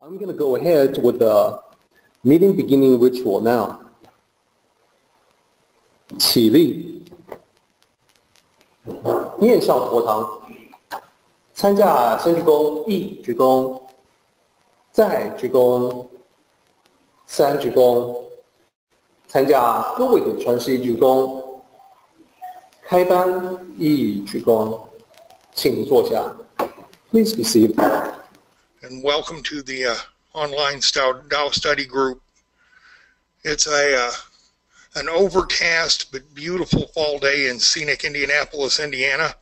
I'm going to go ahead with the meeting beginning ritual now. 起立，面向佛堂，参加先鞠躬，一鞠躬，再鞠躬，三鞠躬，参加各位的传世一鞠躬，开班一鞠躬，请坐下。Please be seated. And welcome to the online Tao study group. It's an overcast but beautiful fall day in scenic Indianapolis, Indiana,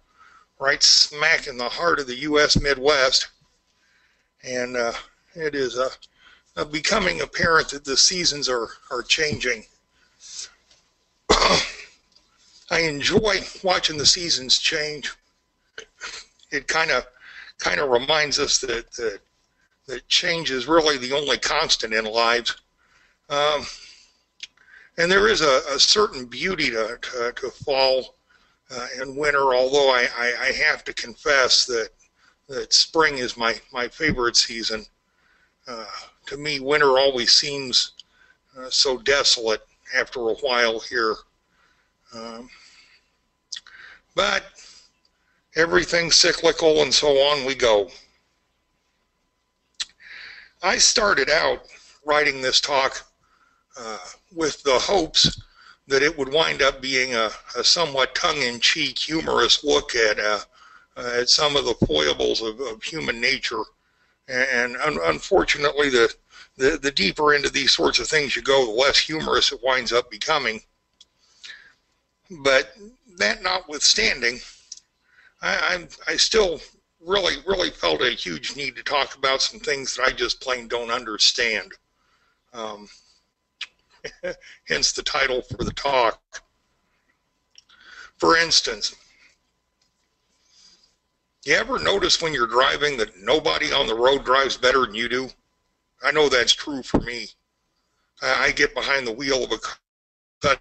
right smack in the heart of the U.S. Midwest. And it is becoming apparent that the seasons are changing. I enjoy watching the seasons change. It kind of reminds us that change is really the only constant in lives. And there is a certain beauty to fall and winter, although I have to confess that spring is my favorite season. To me, winter always seems so desolate after a while here. But everything's cyclical, and so on we go. I started out writing this talk with the hopes that it would wind up being a somewhat tongue-in-cheek, humorous look at some of the foibles of human nature. And unfortunately, the deeper into these sorts of things you go, the less humorous it winds up becoming. But that notwithstanding, I still really felt a huge need to talk about some things that I just plain don't understand. Hence the title for the talk. For instance, you ever notice when you're driving that nobody on the road drives better than you do? I know that's true for me. I get behind the wheel of a car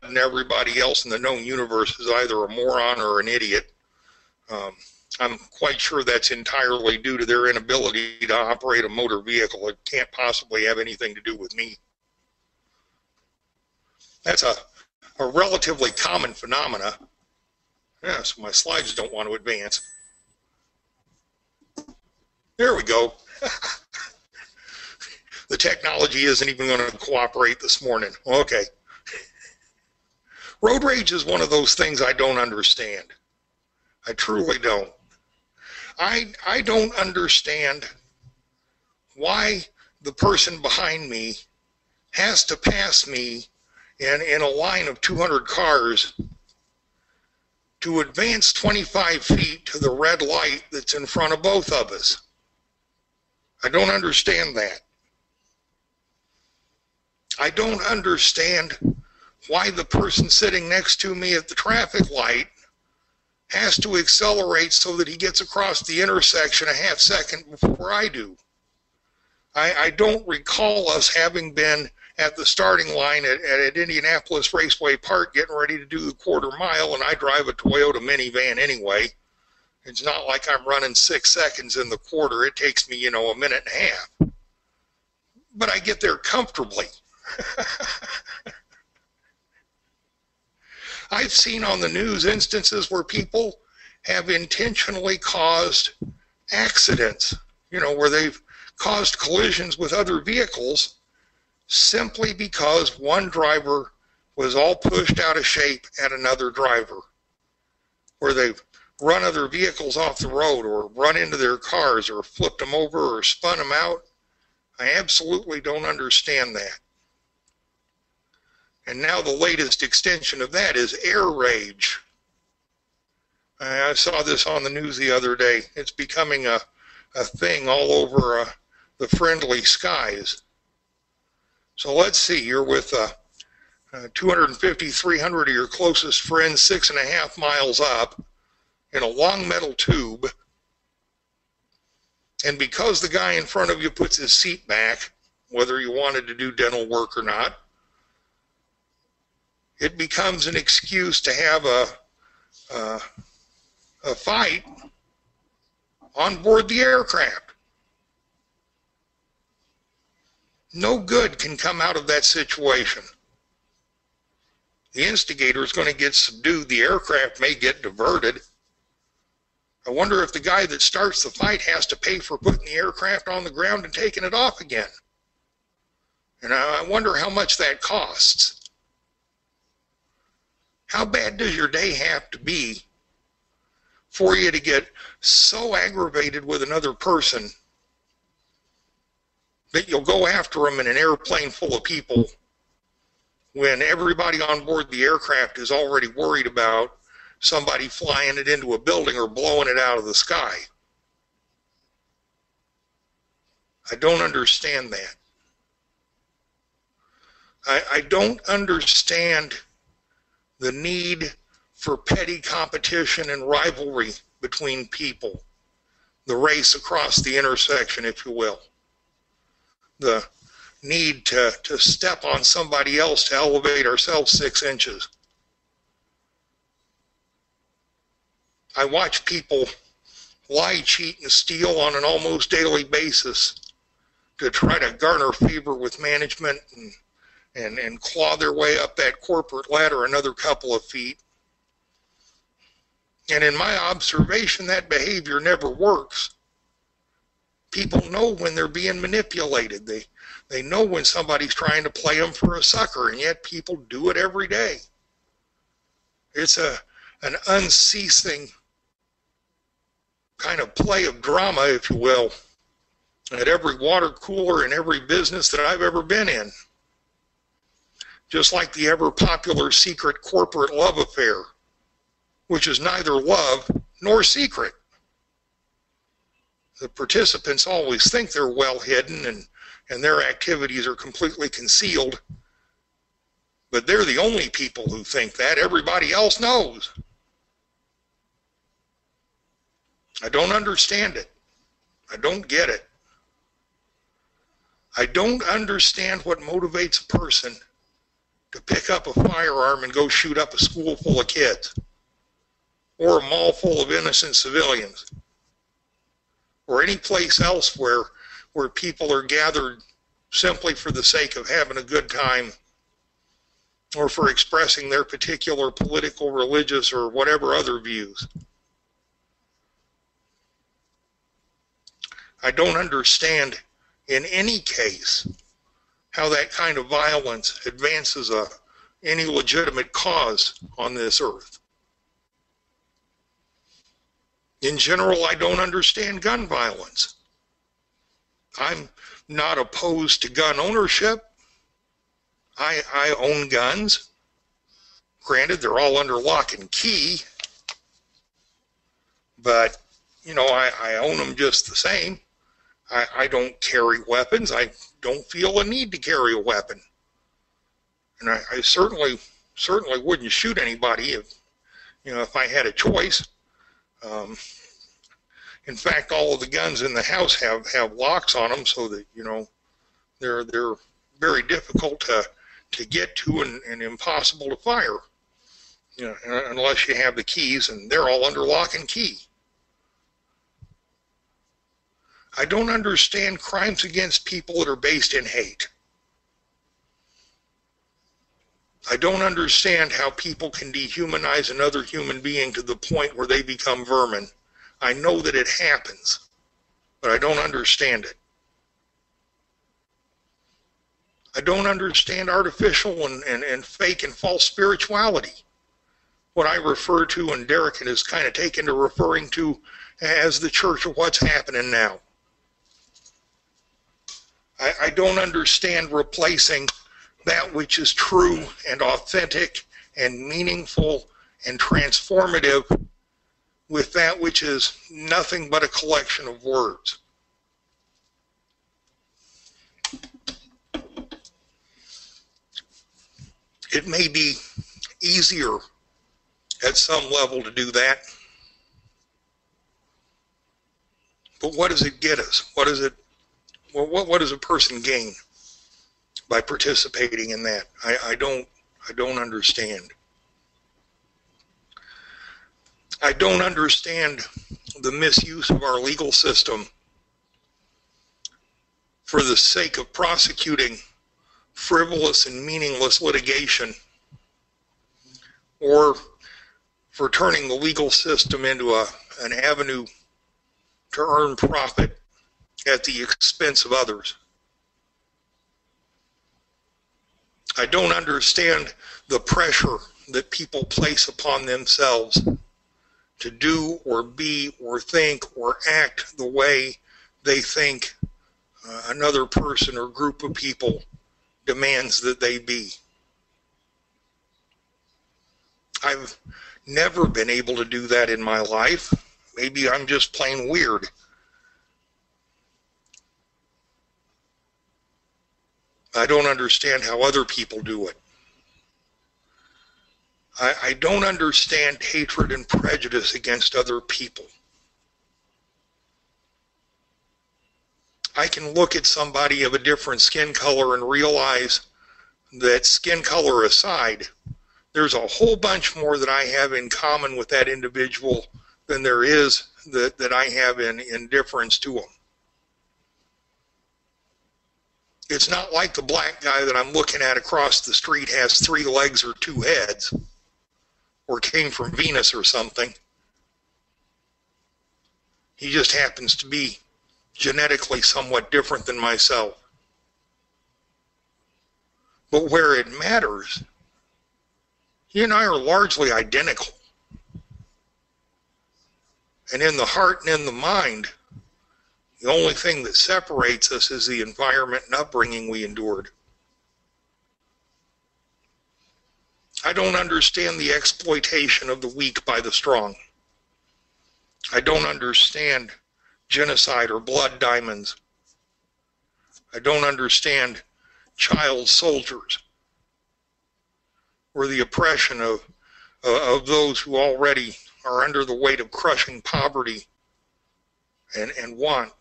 and everybody else in the known universe is either a moron or an idiot. I'm quite sure that's entirely due to their inability to operate a motor vehicle. It can't possibly have anything to do with me. That's a relatively common phenomena. Yeah, so my slides don't want to advance. There we go. The technology isn't even going to cooperate this morning. Okay. Road rage is one of those things I don't understand. I truly don't. I don't understand why the person behind me has to pass me in a line of 200 cars to advance 25 feet to the red light that's in front of both of us. I don't understand that. I don't understand why the person sitting next to me at the traffic light has to accelerate so that he gets across the intersection a half second before I do. I don't recall us having been at the starting line at Indianapolis Raceway Park getting ready to do the quarter mile, and I drive a Toyota minivan anyway. It's not like I'm running 6 seconds in the quarter. It takes me, a minute and a half. But I get there comfortably. I've seen on the news instances where people have intentionally caused accidents, where they've caused collisions with other vehicles simply because one driver was all pushed out of shape at another driver, where they've run other vehicles off the road or run into their cars or flipped them over or spun them out. I absolutely don't understand that. And now the latest extension of that is air rage. I saw this on the news the other day. It's becoming a thing all over the friendly skies. So let's see, you're with 250, 300 of your closest friends 6.5 miles up in a long metal tube. And because the guy in front of you puts his seat back, whether you wanted to do dental work or not, it becomes an excuse to have a fight on board the aircraft. No good can come out of that situation. The instigator is going to get subdued. The aircraft may get diverted. I wonder if the guy that starts the fight has to pay for putting the aircraft on the ground and taking it off again. And I wonder how much that costs. How bad does your day have to be for you to get so aggravated with another person that you'll go after them in an airplane full of people when everybody on board the aircraft is already worried about somebody flying it into a building or blowing it out of the sky? I don't understand that. I don't understand the need for petty competition and rivalry between people, the race across the intersection, if you will, the need to step on somebody else to elevate ourselves 6 inches. I watch people lie, cheat, and steal on an almost daily basis to try to garner favor with management and claw their way up that corporate ladder another couple of feet. And in my observation, that behavior never works. People know when they're being manipulated. They know when somebody's trying to play them for a sucker, and yet people do it every day. It's an unceasing kind of play of drama, if you will, at every water cooler in every business that I've ever been in. Just like the ever-popular secret corporate love affair, which is neither love nor secret. The participants always think they're well hidden and their activities are completely concealed, but they're the only people who think that. Everybody else knows. I don't understand it. I don't get it. I don't understand what motivates a person to pick up a firearm and go shoot up a school full of kids, or a mall full of innocent civilians, or any place else where people are gathered simply for the sake of having a good time, or for expressing their particular political, religious, or whatever other views. I don't understand in any case how that kind of violence advances any legitimate cause on this earth. In general, I don't understand gun violence. I'm not opposed to gun ownership. I own guns. Granted, they're all under lock and key, but, you know, I own them just the same. I don't carry weapons. I don't feel a need to carry a weapon. And I certainly wouldn't shoot anybody if I had a choice. In fact, all of the guns in the house have locks on them, so that, you know, they're very difficult to get to and impossible to fire, you know, unless you have the keys, and they're all under lock and key. I don't understand crimes against people that are based in hate. I don't understand how people can dehumanize another human being to the point where they become vermin. I know that it happens, but I don't understand it. I don't understand artificial and fake and false spirituality. What I refer to, and Derek has kind of taken to referring to as the church of what's happening now. I don't understand replacing that which is true and authentic and meaningful and transformative with that which is nothing but a collection of words. It may be easier at some level to do that, but what does it get us? What does a person gain by participating in that? I don't understand. I don't understand the misuse of our legal system for the sake of prosecuting frivolous and meaningless litigation, or for turning the legal system into an avenue to earn profit at the expense of others. I don't understand the pressure that people place upon themselves to do or be or think or act the way they think another person or group of people demands that they be. I've never been able to do that in my life. Maybe I'm just plain weird. I don't understand how other people do it. I don't understand hatred and prejudice against other people. I can look at somebody of a different skin color and realize that, skin color aside, there's a whole bunch more that I have in common with that individual than there is that I have in difference to them. It's not like the black guy that I'm looking at across the street has 3 legs or 2 heads, or came from Venus or something. He just happens to be genetically somewhat different than myself. But where it matters, he and I are largely identical. And in the heart and in the mind, the only thing that separates us is the environment and upbringing we endured. I don't understand the exploitation of the weak by the strong. I don't understand genocide or blood diamonds. I don't understand child soldiers or the oppression of those who already are under the weight of crushing poverty and want,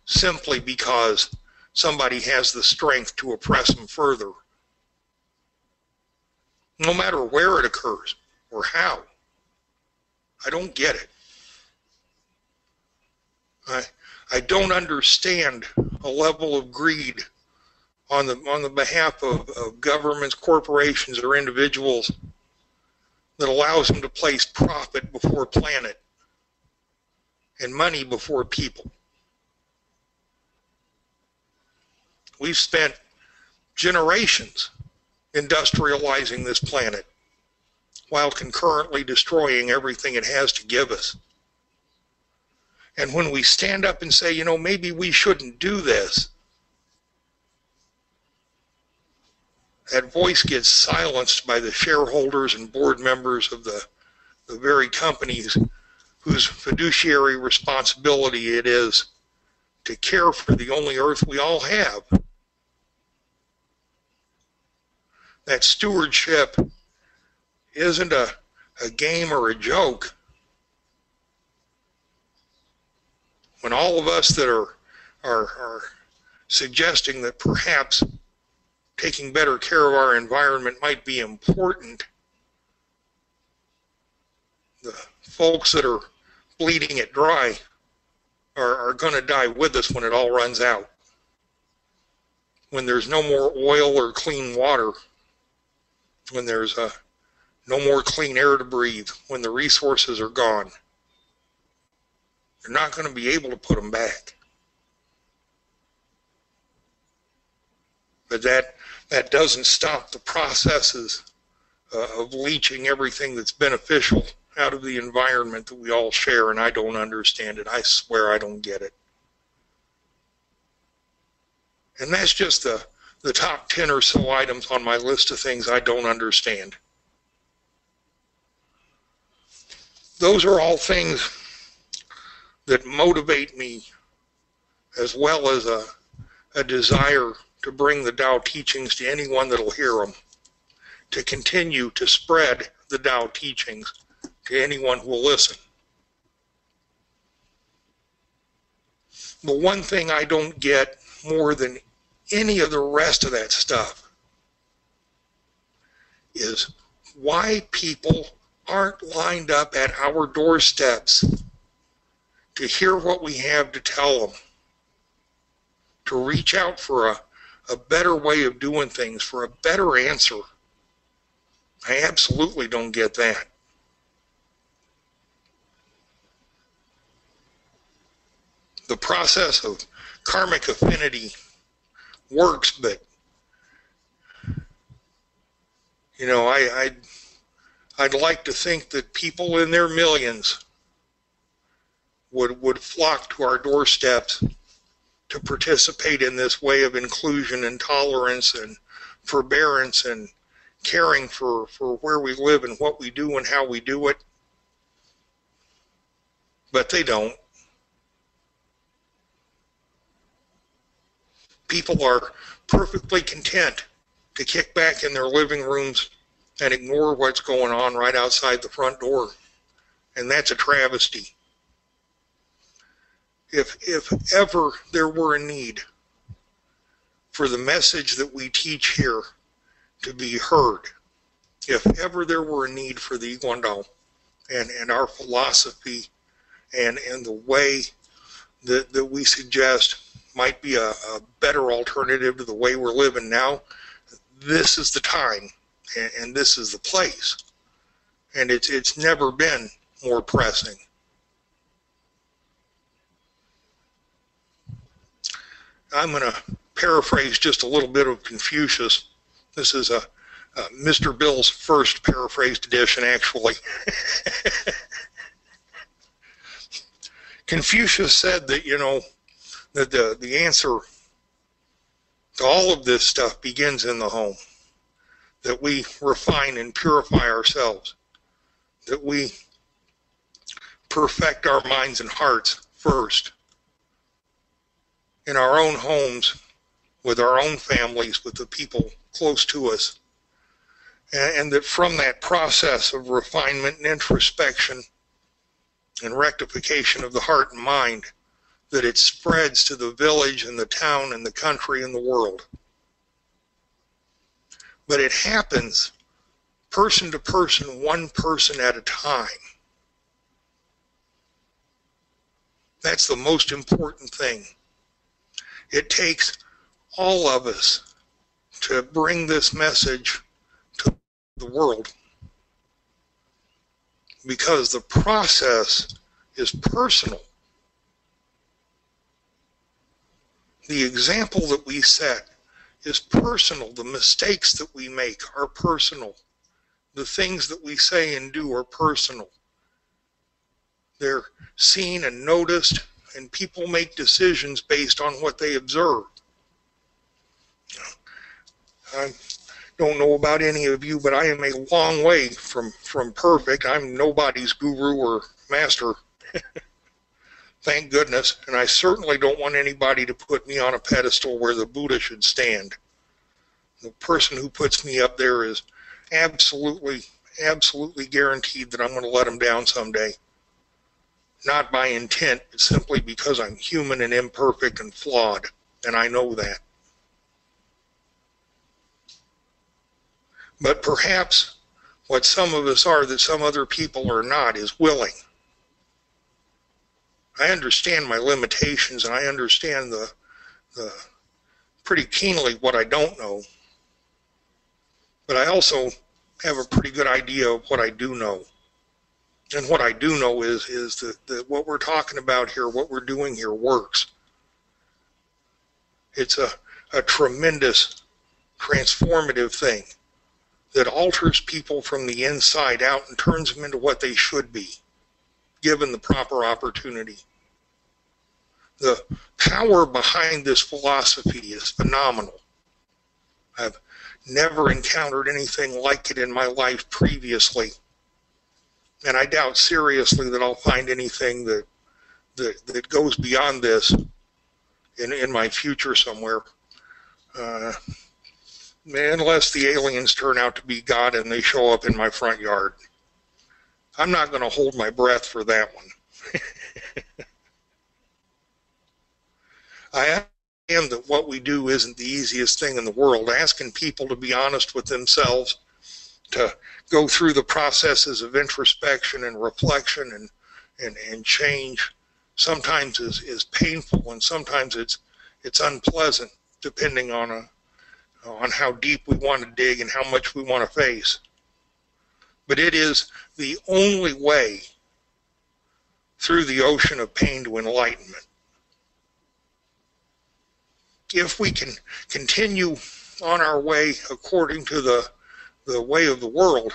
simply because somebody has the strength to oppress them further. No matter where it occurs or how. I don't get it. I don't understand a level of greed on the behalf of governments, corporations, or individuals that allows them to place profit before planet and money before people. We've spent generations industrializing this planet while concurrently destroying everything it has to give us. And when we stand up and say, you know, maybe we shouldn't do this, that voice gets silenced by the shareholders and board members of the very companies whose fiduciary responsibility it is to care for the only earth we all have. That stewardship isn't a game or a joke. When all of us that are suggesting that perhaps taking better care of our environment might be important, the folks that are bleeding it dry are going to die with us when it all runs out. When there's no more oil or clean water, when there's no more clean air to breathe, when the resources are gone, you're not going to be able to put them back. But that doesn't stop the processes of leaching everything that's beneficial out of the environment that we all share, and I don't understand it. I swear I don't get it. And that's just the top 10 or so items on my list of things I don't understand. Those are all things that motivate me, as well as a desire to bring the Tao teachings to anyone that'll hear them, to continue to spread the Tao teachings to anyone who will listen. The one thing I don't get more than any of the rest of that stuff is why people aren't lined up at our doorsteps to hear what we have to tell them, to reach out for a better way of doing things, for a better answer. I absolutely don't get that. The process of karmic affinity works, but you know, I'd like to think that people in their millions would flock to our doorsteps to participate in this way of inclusion and tolerance and forbearance and caring for where we live and what we do and how we do it. But they don't. People are perfectly content to kick back in their living rooms and ignore what's going on right outside the front door. And that's a travesty. If ever there were a need for the message that we teach here to be heard, if ever there were a need for the Igwandao and our philosophy and the way that we suggest might be a better alternative to the way we're living now, this is the time and this is the place. And it's never been more pressing. I'm going to paraphrase just a little bit of Confucius. This is Mr. Bill's first paraphrased edition, actually. Confucius said that, you know, that the answer to all of this stuff begins in the home, that we refine and purify ourselves, that we perfect our minds and hearts first in our own homes, with our own families, with the people close to us, and that from that process of refinement and introspection and rectification of the heart and mind, that it spreads to the village and the town and the country and the world. But it happens person to person, one person at a time. That's the most important thing. It takes all of us to bring this message to the world, because the process is personal. The example that we set is personal. The mistakes that we make are personal. The things that we say and do are personal. They're seen and noticed, and people make decisions based on what they observe. I don't know about any of you, but I am a long way from perfect. I'm nobody's guru or master. Thank goodness. And I certainly don't want anybody to put me on a pedestal where the Buddha should stand. The person who puts me up there is absolutely guaranteed that I'm going to let him down someday. Not by intent, but simply because I'm human and imperfect and flawed, and I know that. But perhaps what some of us are that some other people are not is willing. I understand my limitations, and I understand the pretty keenly what I don't know. But I also have a pretty good idea of what I do know. And what I do know is that what we're talking about here, what we're doing here, works. It's a tremendous, transformative thing that alters people from the inside out and turns them into what they should be, given the proper opportunity. The power behind this philosophy is phenomenal. I've never encountered anything like it in my life previously. And I doubt seriously that I'll find anything that goes beyond this in my future somewhere. Unless the aliens turn out to be God and they show up in my front yard. I'm not going to hold my breath for that one. I understand that what we do isn't the easiest thing in the world. Asking people to be honest with themselves, to go through the processes of introspection and reflection and change, sometimes is painful, and sometimes It's unpleasant, depending on how deep we want to dig and how much we want to face. But it is the only way through the ocean of pain to enlightenment. If we can continue on our way according to the way of the world,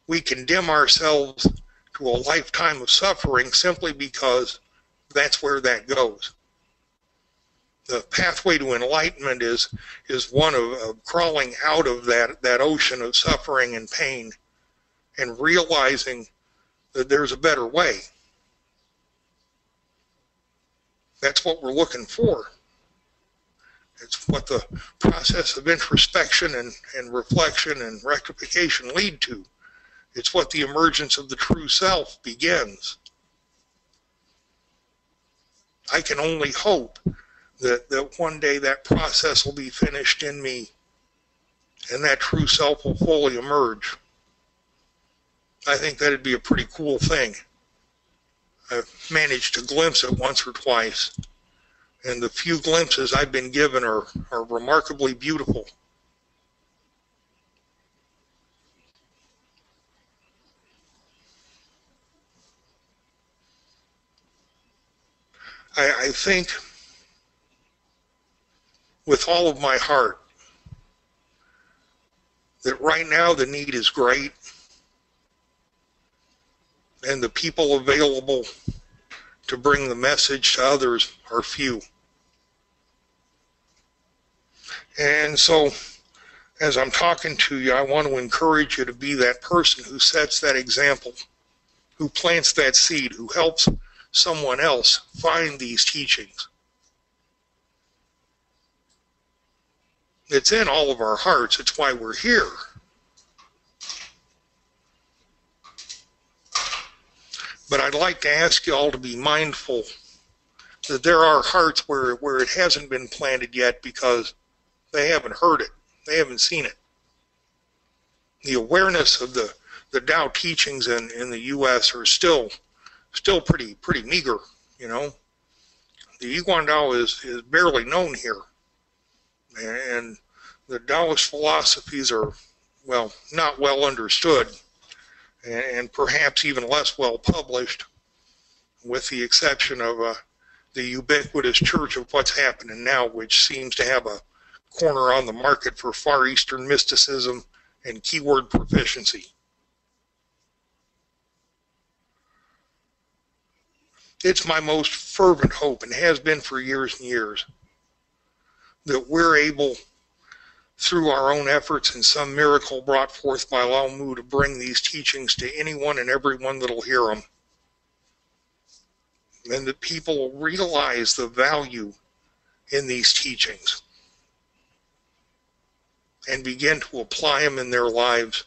we condemn ourselves to a lifetime of suffering simply because that's where that goes. The pathway to enlightenment is one of crawling out of that ocean of suffering and pain and realizing that there's a better way. That's what we're looking for. It's what the process of introspection and reflection and rectification lead to. It's what the emergence of the true self begins. I can only hope that one day that process will be finished in me and that true self will fully emerge. I think that'd be a pretty cool thing. I've managed to glimpse it once or twice, and the few glimpses I've been given are remarkably beautiful. I think with all of my heart that right now the need is great and the people available to bring the message to others are few. And so as I'm talking to you, I want to encourage you to be that person who sets that example, who plants that seed, who helps someone else find these teachings. It's in all of our hearts. It's why we're here. But I'd like to ask you all to be mindful that there are hearts where it hasn't been planted yet because they haven't heard it. They haven't seen it. The awareness of the Tao teachings in the U.S. are still pretty meager, you know. The Yiguan Tao is barely known here. And the Taoist philosophies are, well, not well understood and perhaps even less well published, with the exception of the ubiquitous Church of What's Happening Now, which seems to have a corner on the market for Far Eastern mysticism and keyword proficiency. It's my most fervent hope, and has been for years and years, that we're able, through our own efforts and some miracle brought forth by Lao Mu, to bring these teachings to anyone and everyone that'll hear them. And that people will realize the value in these teachings and begin to apply them in their lives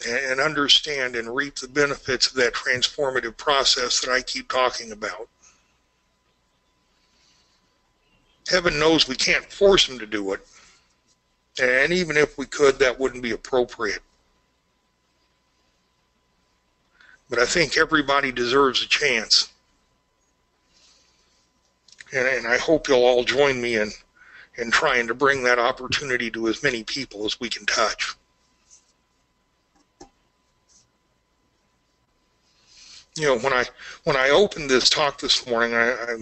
and understand and reap the benefits of that transformative process that I keep talking about. Heaven knows we can't force them to do it. And even if we could, that wouldn't be appropriate. But I think everybody deserves a chance. And I hope you'll all join me in trying to bring that opportunity to as many people as we can touch. You know, when I opened this talk this morning, I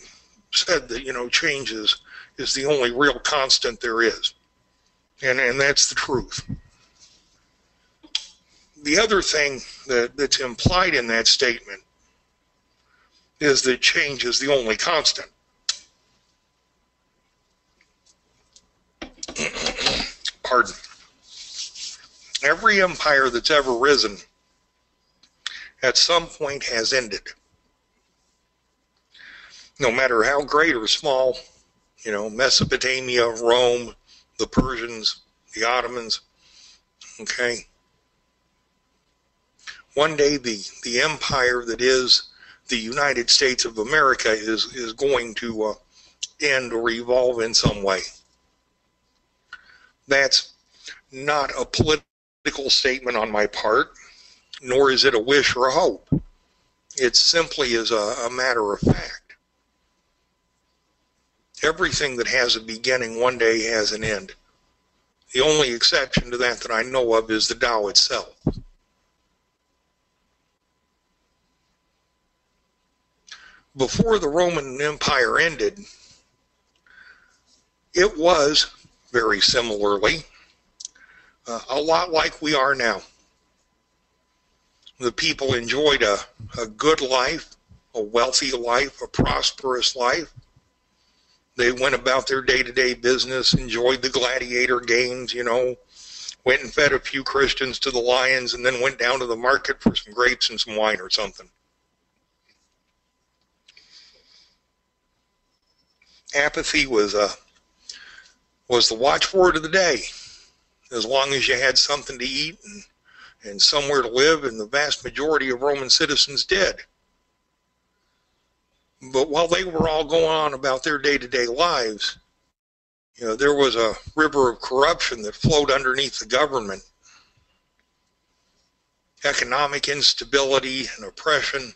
said that, you know, change is the only real constant there is. And that's the truth. The other thing that's implied in that statement is that change is the only constant. Pardon. Every empire that's ever risen at some point has ended. No matter how great or small, you know, Mesopotamia, Rome, the Persians, the Ottomans, okay? One day the empire that is the United States of America is going to end or evolve in some way. That's not a political statement on my part, nor is it a wish or a hope. It simply is a matter of fact. Everything that has a beginning one day has an end. The only exception to that I know of is the Tao itself. Before the Roman Empire ended, it was, very similarly, a lot like we are now. The people enjoyed a good life, a wealthy life, a prosperous life. They went about their day-to-day business, enjoyed the gladiator games, you know, went and fed a few Christians to the lions, and then went down to the market for some grapes and some wine or something. Apathy was the watchword of the day. As long as you had something to eat and somewhere to live, and the vast majority of Roman citizens did. But while they were all going on about their day-to-day lives, you know, there was a river of corruption that flowed underneath the government. Economic instability and oppression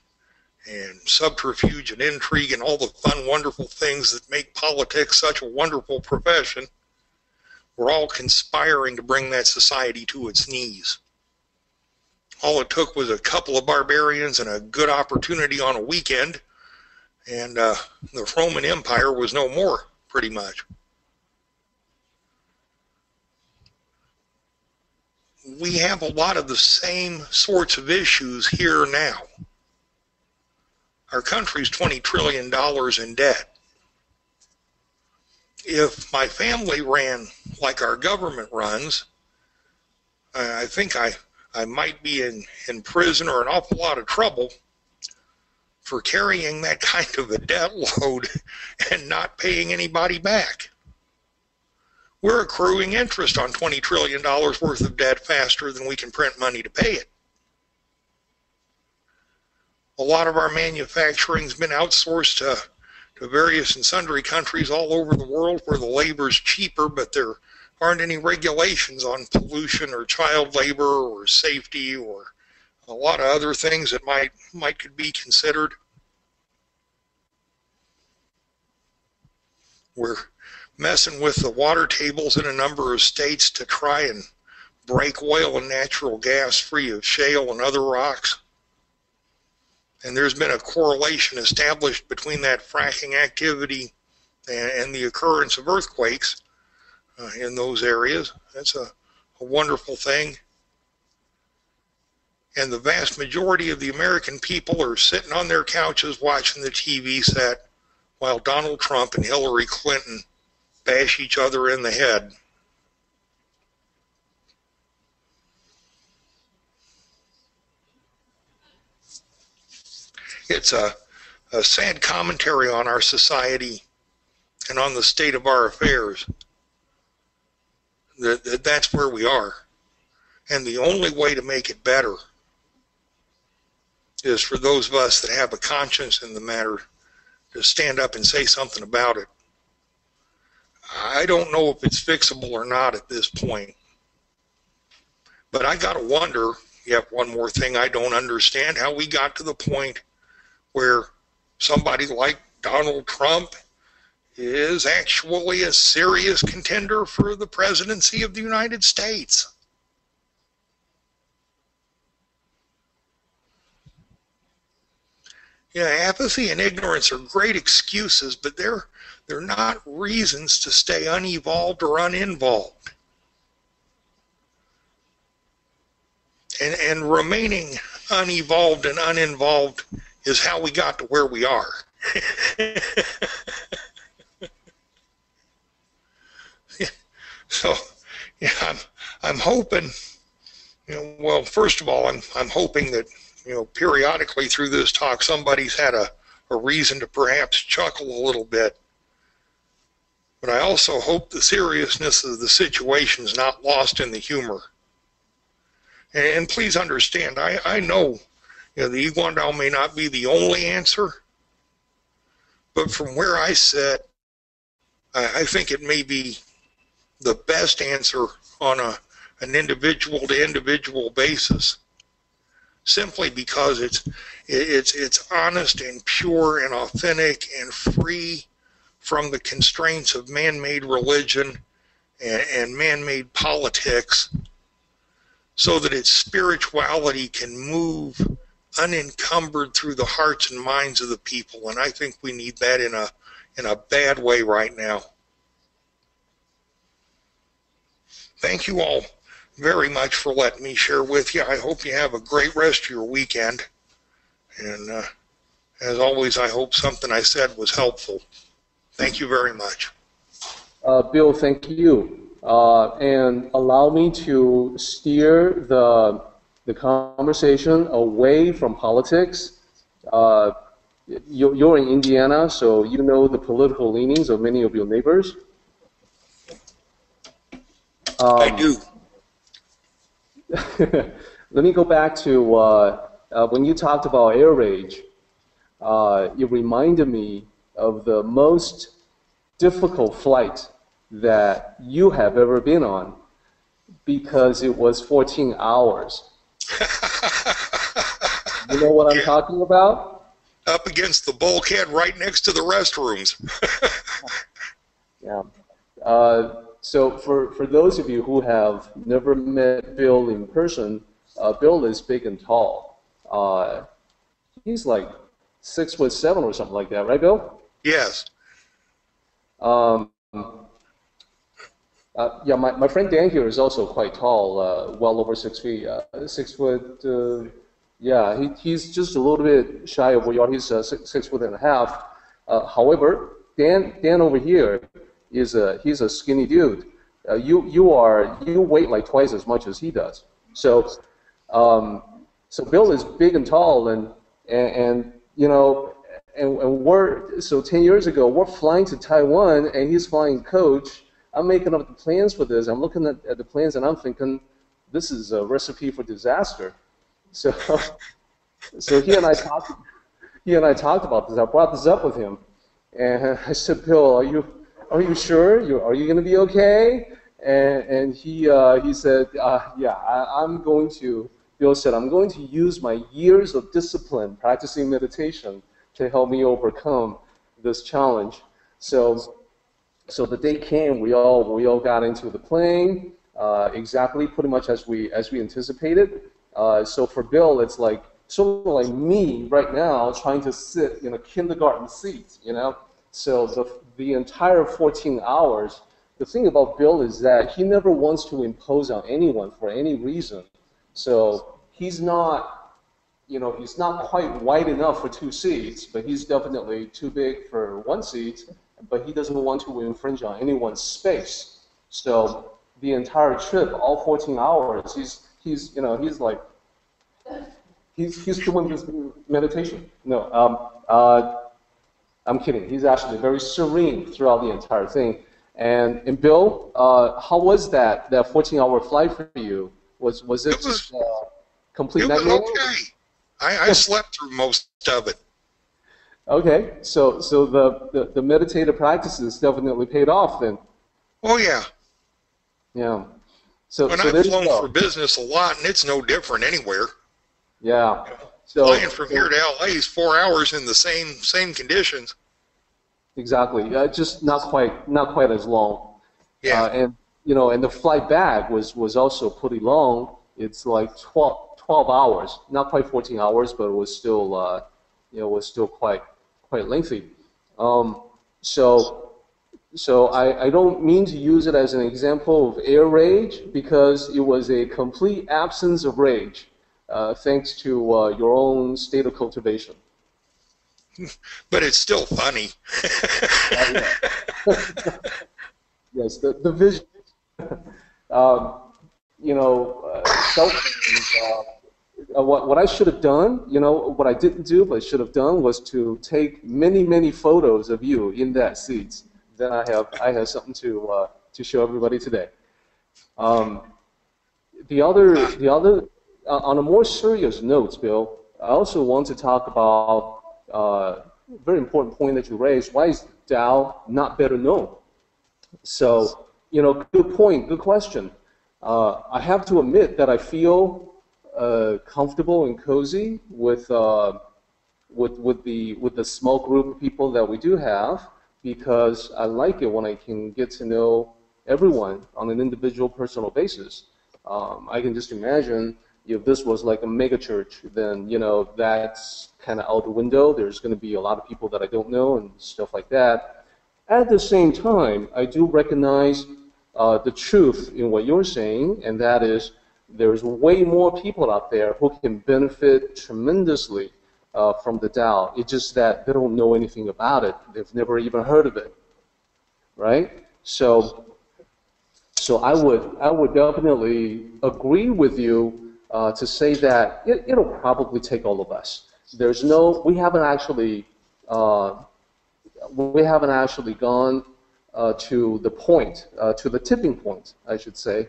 and subterfuge and intrigue and all the fun, wonderful things that make politics such a wonderful profession were all conspiring to bring that society to its knees. All it took was a couple of barbarians and a good opportunity on a weekend, and the Roman Empire was no more, pretty much. We have a lot of the same sorts of issues here now. Our country's $20 trillion in debt. If my family ran like our government runs, I think I might be in prison or an awful lot of trouble for carrying that kind of a debt load and not paying anybody back. We're accruing interest on $20 trillion worth of debt faster than we can print money to pay it. A lot of our manufacturing's been outsourced to various and sundry countries all over the world where the labor's cheaper, but there aren't any regulations on pollution or child labor or safety or a lot of other things that could be considered. We're messing with the water tables in a number of states to try and break oil and natural gas free of shale and other rocks. And there's been a correlation established between that fracking activity and the occurrence of earthquakes in those areas. That's a wonderful thing. And the vast majority of the American people are sitting on their couches watching the TV set while Donald Trump and Hillary Clinton bash each other in the head. It's a sad commentary on our society and on the state of our affairs. That's where we are. And the only way to make it better is for those of us that have a conscience in the matter to stand up and say something about it. I don't know if it's fixable or not at this point. But I got to wonder, yet one more thing I don't understand, how we got to the point where somebody like Donald Trump is actually a serious contender for the presidency of the United States. Yeah, apathy and ignorance are great excuses, but they're not reasons to stay unevolved or uninvolved. And remaining unevolved and uninvolved is how we got to where we are. So, yeah, I'm hoping, well, first of all, I'm hoping that, periodically through this talk, somebody's had a reason to perhaps chuckle a little bit. But I also hope the seriousness of the situation is not lost in the humor. And please understand, I know, the Iguandao may not be the only answer, but from where I sit, I think it may be the best answer on an individual-to-individual basis, simply because it's honest and pure and authentic and free from the constraints of man-made religion and man-made politics, so that its spirituality can move unencumbered through the hearts and minds of the people. And I think we need that in a bad way right now. Thank you all very much for letting me share with you. I hope you have a great rest of your weekend. And as always, I hope something I said was helpful. Thank you very much. Bill, thank you. And allow me to steer the conversation away from politics. You're in Indiana, so you know the political leanings of many of your neighbors. I do. Let me go back to when you talked about air rage. It reminded me of the most difficult flight that you have ever been on, because it was 14 hours. You know what I'm talking about? Up against the bulkhead right next to the restrooms. Yeah. So for those of you who have never met Bill in person, Bill is big and tall. He's like 6'7" or something like that, right, Bill? Yes. Yeah, my friend Dan here is also quite tall, well over 6 feet. 6 foot, yeah, he's just a little bit shy of what you are. He's 6 foot and a half. However, Dan over here he's a skinny dude. You weigh like twice as much as he does. So so Bill is big and tall, and you know, and we're, so 10 years ago we're flying to Taiwan and he's flying coach. I'm making up the plans for this. I'm looking at the plans and I'm thinking, this is a recipe for disaster. So so he and I talked about this. I brought this up with him, and I said, Bill, are you sure? Are you going to be okay? And he said, yeah, I'm going to. Bill said, I'm going to use my years of discipline practicing meditation to help me overcome this challenge. So the day came, we all got into the plane, exactly pretty much as we anticipated. So for Bill, it's like sort of like me right now trying to sit in a kindergarten seat, you know. So the entire 14 hours. The thing about Bill is that he never wants to impose on anyone for any reason. So he's not, you know, he's not quite wide enough for 2 seats, but he's definitely too big for 1 seat. But he doesn't want to infringe on anyone's space. So the entire trip, all 14 hours, he's doing this meditation. No, I'm kidding. He's actually very serene throughout the entire thing. And Bill, how was that 14-hour flight for you? Was it just complete nightmare? It was okay. I slept through most of it. Okay, so the meditative practices definitely paid off then. Oh yeah. Yeah. So I've flown for business a lot, and it's no different anywhere. Yeah. So flying from here to LA is 4 hours in the same conditions. Exactly. Just not quite as long. Yeah. And you know, and the flight back was also pretty long. It's like 12 hours, not quite 14 hours, but it was still quite lengthy. So I don't mean to use it as an example of air rage, because it was a complete absence of rage, thanks to your own state of cultivation. But it's still funny. Yes, the vision. You know, what I should have done, you know, what I didn't do, but I should have done, was to take many photos of you in that seat. Then I have something to show everybody today. The other on a more serious note, Bill, I also want to talk about a very important point that you raised. Why is Tao not better known? So, you know, good point, good question. I have to admit that I feel comfortable and cozy with the small group of people that we do have, because I like it when I can get to know everyone on an individual personal basis. I can just imagine if this was like a mega church, then, you know, that's kind of out the window. There's going to be a lot of people that I don't know and stuff like that. At the same time, I do recognize the truth in what you're saying, and that is there's way more people out there who can benefit tremendously from the Tao. It's just that they don't know anything about it. They've never even heard of it, right? So I would definitely agree with you to say that it'll probably take all of us. We haven't actually gone to the point, to the tipping point, I should say,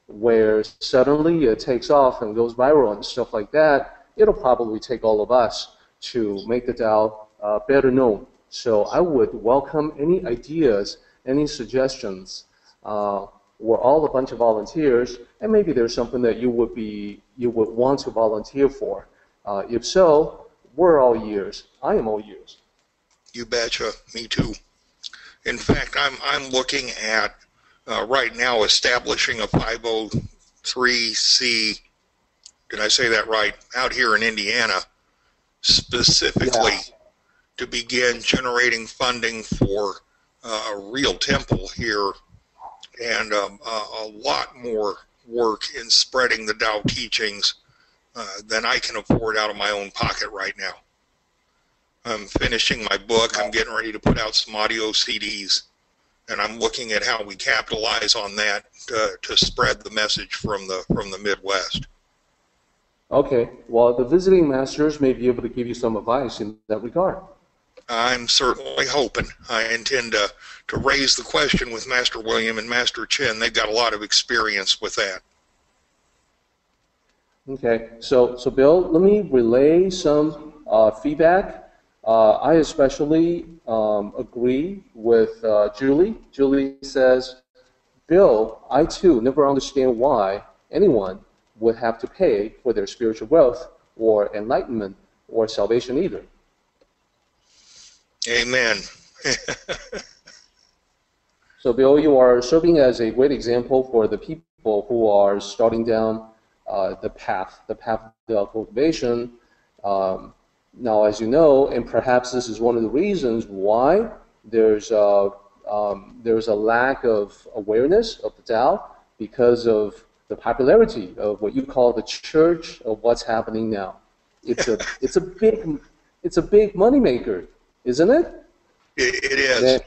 where suddenly it takes off and goes viral and stuff like that. It'll probably take all of us to make the Tao better known. So I would welcome any ideas, any suggestions. We're all a bunch of volunteers, and maybe there's something that you would want to volunteer for. If so, we're all ears. I am all ears. You betcha. Me too. In fact, I'm looking at right now establishing a 503c. Did I say that right? Out here in Indiana, specifically to begin generating funding for a real temple here, and a lot more work in spreading the Tao teachings than I can afford out of my own pocket right now. I'm finishing my book. I'm getting ready to put out some audio CDs, and I'm looking at how we capitalize on that to spread the message from the Midwest. Okay. Well, the visiting masters may be able to give you some advice in that regard. I'm certainly hoping. I intend to raise the question with Master William and Master Chin. They've got a lot of experience with that. Okay. So Bill, let me relay some feedback. I especially agree with Julie. Julie says, Bill, I too never understand why anyone would have to pay for their spiritual wealth or enlightenment or salvation either. Amen. So Bill, you are serving as a great example for the people who are starting down the path of cultivation. Now, as you know, and perhaps this is one of the reasons why there's a lack of awareness of the Tao, because of the popularity of what you call the church of what's happening now. It's a big moneymaker, isn't it? It is.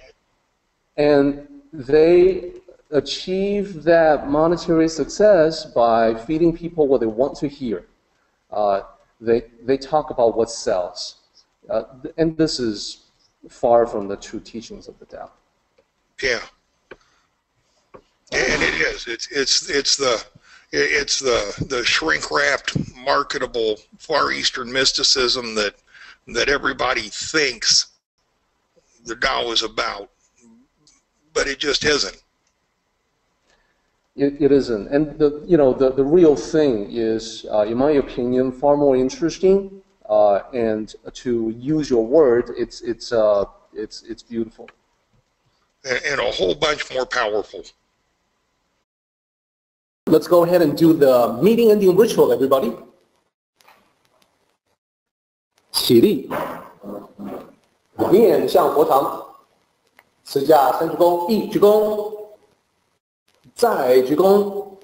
And they achieve that monetary success by feeding people what they want to hear. They talk about what sells, and this is far from the true teachings of the Tao. Yeah, and it is. It's the shrink-wrapped, marketable Far Eastern mysticism that everybody thinks the Tao is about, but it just isn't. It isn't, and the real thing is, in my opinion, far more interesting. And to use your word, it's beautiful. And a whole bunch more powerful. Let's go ahead and do the meeting ending ritual, everybody. 起立，面向佛堂，持架3鞠躬，一鞠躬，再鞠躬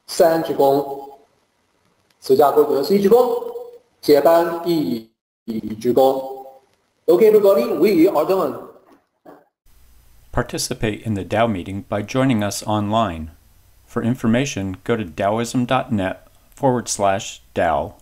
，3鞠躬，持架规则是1鞠躬，接班1鞠躬。Okay, everybody, we are done. Participate in the Tao meeting by joining us online. For information, go to Taoism.net/Tao